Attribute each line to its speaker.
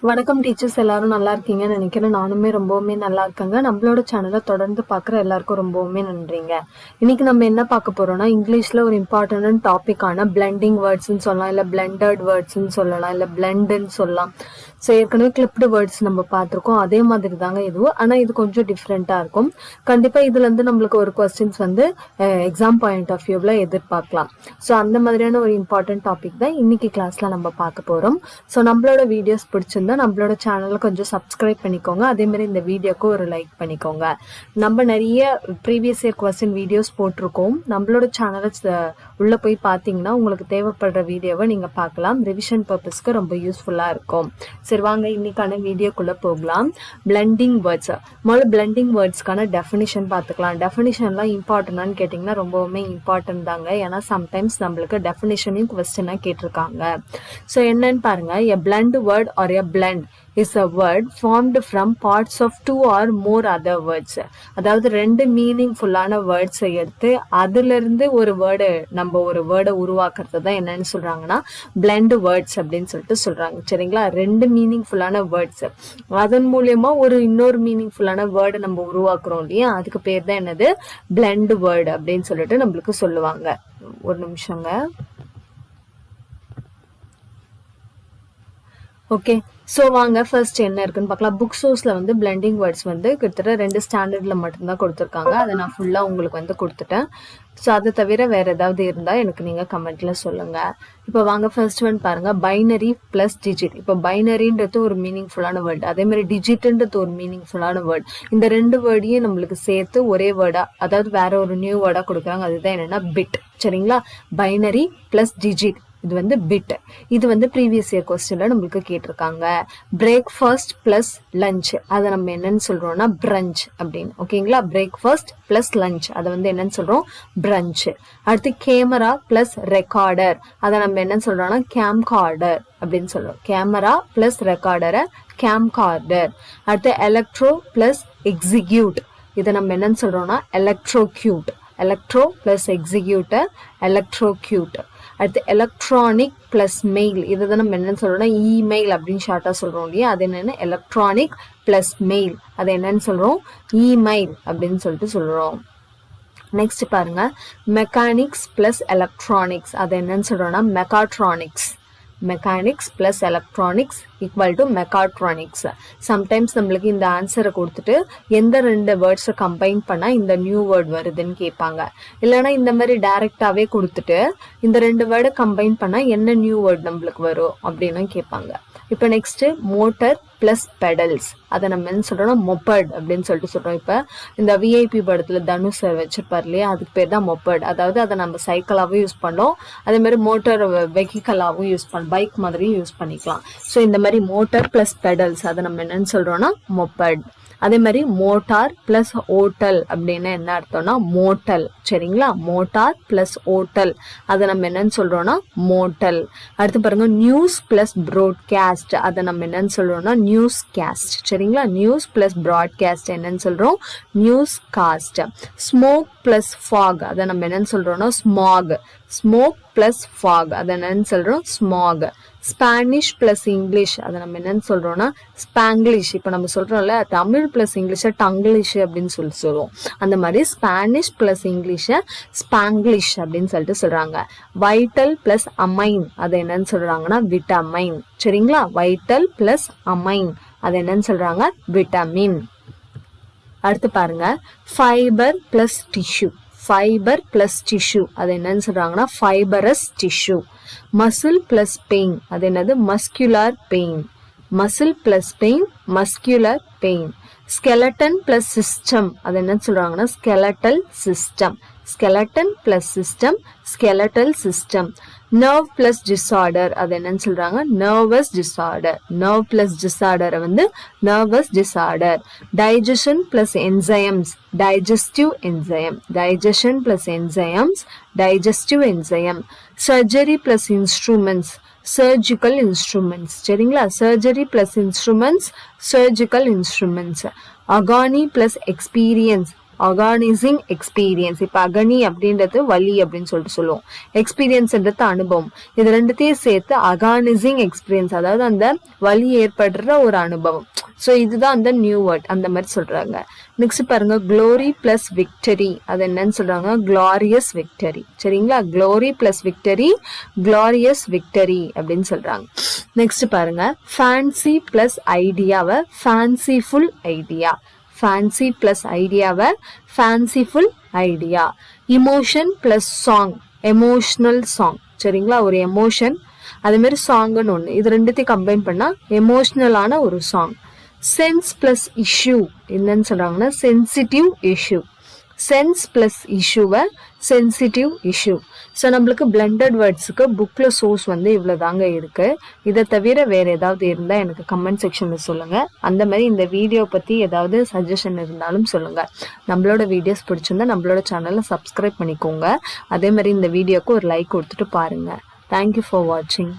Speaker 1: வணக்கம் டீச்சர்ஸ், எல்லாரும் நல்லா இருக்கீங்கன்னு நினைக்கிறேன். நானுமே ரொம்பவுமே நல்லா இருக்கேங்க. நம்மளோட சேனலை தொடர்ந்து பார்க்குற எல்லாருக்கும் ரொம்பவுமே நன்றிங்க. இன்னைக்கு நம்ம என்ன பார்க்க போறோம்னா, இங்கிலீஷ்ல ஒரு இம்பார்ட்டன்ட் டாபிக்கான பிளெண்டிங் வேர்ட்ஸ்ன்னு சொல்லலாம், இல்லை பிளெண்டட் வேர்ட்ஸ்ன்னு சொல்லலாம், இல்லை பிளெண்டுன்னு சொல்லலாம். ஸோ ஏற்கனவே கிளிப்டு வேர்ட்ஸ் நம்ம பார்த்துருக்கோம், அதே மாதிரி தாங்க இதுவும். ஆனால் இது கொஞ்சம் டிஃப்ரெண்ட்டாக இருக்கும். கண்டிப்பாக இதுலேருந்து நம்மளுக்கு ஒரு கொஸ்டின்ஸ் வந்து எக்ஸாம் பாயிண்ட் ஆஃப் வியூவில் எதிர்பார்க்கலாம். ஸோ அந்த மாதிரியான ஒரு இம்பார்ட்டன்ட் டாபிக் தான் இன்னைக்கு கிளாஸில் நம்ம பார்க்க போகிறோம். ஸோ நம்மளோட வீடியோஸ் பிடிச்சிருந்தா நம்மளோட சேனலை கொஞ்சம் சப்ஸ்கிரைப் பண்ணிக்கோங்க. அதேமாதிரி இந்த வீடியோக்கு ஒரு லைக் பண்ணிக்கோங்க. நம்ம நிறைய ப்ரீவியஸ் இயர் கொஸ்டின் வீடியோஸ் போட்டிருக்கோம். நம்மளோட சேனலை உள்ளே போய் பார்த்தீங்கன்னா உங்களுக்கு தேவைப்படுற வீடியோவை நீங்கள் பார்க்கலாம். ரிவிஷன் பர்பஸ்க்கு ரொம்ப யூஸ்ஃபுல்லாக இருக்கும். சரி, வாங்க இன்னைக்கான வீடியோக்குள்ளே போகலாம். Blending words. முதல்ல பிளெண்டிங் வேர்ட்ஸ்க்கான டெஃபினிஷன் பார்த்துக்கலாம். டெஃபினிஷன்லாம் இம்பார்ட்டன்டான்னு கேட்டிங்கன்னா ரொம்பவுமே இம்பார்ட்டன்ட் தாங்க. ஏன்னா சம்டைம்ஸ் நம்மளுக்கு டெஃபினிஷனையும் கொஸ்டினாக கேட்டிருக்காங்க. ஸோ என்னன்னு பாருங்க. A blend word or a blend is a word formed from parts of two or more other words. அதாவது ரெண்டு மீனிங்ஃபுல்லான வேர்ட்ஸை எடுத்து அதிலிருந்து ஒரு வேர்டை உருவாக்குறது தான் என்னன்னு சொல்றாங்கன்னா பிளெண்ட் வேர்ட்ஸ் அப்படின்னு சொல்லிட்டு சொல்றாங்க. சரிங்களா? ரெண்டு மீனிங்ஃபுல்லான வேர்ட்ஸ், அதன் மூலியமா இன்னொரு மீனிங்ஃபுல்லான வேர்டை நம்ம உருவாக்குறோம் இல்லையா, அதுக்கு பேர் தான் என்னது பிளெண்ட் வேர்டு அப்படின்னு சொல்லிட்டு நம்மளுக்கு சொல்லுவாங்க. ஒரு நிமிஷங்க. ஓகே, ஸோ வாங்க ஃபர்ஸ்ட் என்ன இருக்குன்னு பார்க்கலாம். புக் சோர்ஸில் வந்து பிளெண்டிங் வேர்ட்ஸ் வந்து கிட்டத்தட்ட 2 ஸ்டாண்டர்டில் மட்டும்தான் கொடுத்துருக்காங்க. அதை நான் ஃபுல்லாக உங்களுக்கு வந்து கொடுத்துட்டேன். ஸோ அதை தவிர வேறு ஏதாவது இருந்தால் எனக்கு நீங்கள் கமெண்ட்டில் சொல்லுங்கள். இப்போ வாங்க ஃபர்ஸ்ட் ஒன் பாருங்கள். Binary plus digit. இப்போ பைனரின்றது ஒரு மீனிங்ஃபுல்லான வேர்டு, அதேமாதிரி டிஜிட்ன்றது ஒரு மீனிங்ஃபுல்லான வேர்டு. இந்த ரெண்டு வேர்டையும் நம்மளுக்கு சேர்த்து ஒரே வேர்டாக, அதாவது வேற ஒரு நியூ வேர்டாக கொடுக்குறாங்க. அதுதான் என்னென்னா பிட். சரிங்களா? பைனரி ப்ளஸ் டிஜிட், இது வந்து பிட். இது வந்து ப்ரீவியஸ் இயர் கொஸ்டின்ல நம்மளுக்கு கேட்டிருக்காங்க. பிரேக்ஃபாஸ்ட் பிளஸ் லஞ்ச், அதை நம்ம என்னன்னு சொல்றோம்னா பிரஞ்ச் அப்படின்னு. ஓகேங்களா? பிரேக்ஃபாஸ்ட் பிளஸ் லஞ்ச், அதை வந்து என்னன்னு சொல்றோம் பிரஞ்ச். அடுத்து கேமரா பிளஸ் ரெக்கார்டர், அதை நம்ம என்னன்னு சொல்றோம்னா கேம்கார்டர் அப்படின்னு சொல்றோம். கேமரா பிளஸ் ரெக்கார்டரை கேம்கார்டர். அடுத்து எலக்ட்ரோ பிளஸ் எக்ஸிக்யூட், இதை நம்ம என்னன்னு சொல்றோம்னா electrocute. Electro plus executor electrocute. அடுத்து எலக்ட்ரானிக் பிளஸ் மெயில், இதை தான் நம்ம என்னன்னு சொல்றோம்னா இமெயில் அப்படின்னு ஷார்ட்டா சொல்றோம் இல்லையா, அது என்னன்னு எலக்ட்ரானிக் பிளஸ் மெயில், அது என்னன்னு சொல்றோம் இமெயில் அப்படின்னு சொல்லிட்டு சொல்றோம். நெக்ஸ்ட் பாருங்க. மெக்கானிக்ஸ் பிளஸ் எலக்ட்ரானிக்ஸ், அது என்னன்னு சொல்றோம்னா mechatronics. Mechanics plus electronics equal to mechatronics. Sometimes நம்மளுக்கு இந்த ஆன்சரை கொடுத்துட்டு எந்த ரெண்டு வேர்ட்ஸை கம்பைன் பண்ணால் இந்த நியூ வேர்ட் வருதுன்னு கேட்பாங்க. இல்லைன்னா இந்த மாதிரி டைரெக்டாகவே கொடுத்துட்டு இந்த ரெண்டு வேர்டை கம்பைன் பண்ணால் என்ன நியூ வேர்ட் நம்மளுக்கு வரும் அப்படின்னு கேட்பாங்க. இப்போ நெக்ஸ்ட் மோட்டர் பிளஸ் பெடல்ஸ், அதை நம்ம என்ன சொல்றோம்னா மொப்பட் அப்படின்னு சொல்லிட்டு சொல்றோம். இப்போ இந்த விஐபி படத்துல தனுஷ் சார் வச்சிருப்பார் இல்லையா, அதுக்கு பேர் தான் மொப்பட். அதாவது அதை நம்ம சைக்கிளாகவும் யூஸ் பண்ணோம், அதே மாதிரி மோட்டார் வெஹிக்கலாகவும் யூஸ் பண்ணோம், பைக் மாதிரியும் யூஸ் பண்ணிக்கலாம். ஸோ இந்த மாதிரி மோட்டார் பிளஸ் பெடல்ஸ், அதை நம்ம என்னன்னு சொல்றோம்னா மொப்பட். அதே மாதிரி மோட்டார் பிளஸ் ஓட்டல் அப்படின்னு என்ன அர்த்தம்னா மோட்டல். சரிங்களா? மோட்டார் பிளஸ் ஓட்டல், அதை நம்ம என்னன்னு சொல்றோம்னா மோட்டல். அடுத்து பாருங்க. நியூஸ் பிளஸ் ப்ராட்காஸ்ட், அதை நம்ம என்னன்னு சொல்றோம்னா நியூஸ் காஸ்ட். சரிங்களா? நியூஸ் பிளஸ் ப்ராட்காஸ்ட் என்னன்னு சொல்றோம் newscast. Smoke plus fog, அதை நம்ம என்னன்னு சொல்றோம்னா ஸ்மாக். ஸ்மோக் பிளஸ் ஃபாக், அதை என்னன்னு சொல்றோம் ஸ்மாக். ஸ்பானிஷ் பிளஸ் இங்கிலீஷ், அதை நம்ம என்னன்னு சொல்றோம்னா ஸ்பாங்கிலிஷ். இப்போ நம்ம சொல்றோம்ல தமிழ் பிளஸ் இங்கிலீஷை டங்கிலிஷ் அப்படின்னு சொல்லுவோம், அந்த மாதிரி ஸ்பானிஷ் பிளஸ் இங்கிலீஷை ஸ்பாங்கிலிஷ் அப்படின்னு சொல்லிட்டு சொல்றாங்க. வைட்டல் பிளஸ் அமைன், அதை என்னன்னு சொல்றாங்கன்னா விட்டமைன். சரிங்களா? வைட்டல் பிளஸ் அமைன், அதை என்னன்னு சொல்றாங்க விட்டமின். அடுத்து பாருங்க. Fibre plus tissue. Fibre plus tissue, அது என்னன்னு சொல்றாங்கன்னா fibrous tissue. Muscle plus pain, அது என்னது muscular pain. Muscle plus pain muscular pain. Skeleton plus system, அது என்னன்னு சொல்றாங்கன்னா skeletal system. Skeleton plus system skeletal system. Nerve plus disorder, அது என்னன்னு சொல்றாங்க நர்வஸ் டிசார்டர். நர்வ் பிளஸ் டிசார்டரை வந்து nervous disorder. Digestion plus enzymes, digestive enzyme. Digestion plus enzymes digestive enzyme. Surgery plus instruments, surgical instruments. சரிங்களா? Surgery plus instruments surgical instruments. Agony plus experience, agonising experience. இப்ப agony அப்படின்றது வலி அப்படின்னு சொல்லிட்டு சொல்லுவோம், எக்ஸ்பீரியன்ஸ்ன்றது அனுபவம். இது ரெண்டுத்தையும் சேர்த்து அகானிசிங் எக்ஸ்பீரியன்ஸ், அதாவது அந்த வலி ஏற்படுற ஒரு அனுபவம். ஸோ இதுதான் அந்த நியூ வேர்ட், அந்த மாதிரி சொல்றாங்க. நெக்ஸ்ட் பாருங்க, க்ளோரி பிளஸ் விக்டரி. அது என்னன்னு சொல்றாங்க, கிளாரியஸ் விக்டரி. சரிங்களா, glory plus victory, Clarias victory அப்படின்னு சொல்றாங்க. நெக்ஸ்ட் பாருங்க, ஃபேன்சி பிளஸ் ஐடியாவை ஃபேன்சிஃபுல் ஐடியா. ஃபேன்சி பிளஸ் ஐடியாவை fanciful idea. Emotion plus song, emotional song. சரிங்களா, ஒரு எமோஷன் அதே மாதிரி சாங்னு ஒன்று, இது ரெண்டுத்தையும் கம்பைன் பண்ணா எமோஷனலான ஒரு சாங். சென்ஸ் பிளஸ் இஷ்யூ என்னன்னு சொல்றாங்கன்னா சென்சிட்டிவ் இஷ்யூ. சென்ஸ் பிளஸ் இஷ்யூவை சென்சிட்டிவ் இஷ்யூ. ஸோ நம்மளுக்கு பிளண்டட் வேர்ட்ஸுக்கு புக்கில் சோர்ஸ் வந்து இவ்வளோதாங்க இருக்கு. இதை தவிர வேற ஏதாவது இருந்தால் எனக்கு கமெண்ட் செக்ஷனில் சொல்லுங்க. அந்த மாதிரி இந்த வீடியோ பற்றி ஏதாவது சஜஷன் இருந்தாலும் சொல்லுங்க. நம்மளோட வீடியோஸ் பிடிச்சிருந்தா நம்மளோட சேனலை சப்ஸ்கிரைப் பண்ணிக்கோங்க. அதே மாதிரி இந்த வீடியோக்கு ஒரு லைக் கொடுத்துட்டு பாருங்க. தேங்க்யூ ஃபார் வாட்சிங்.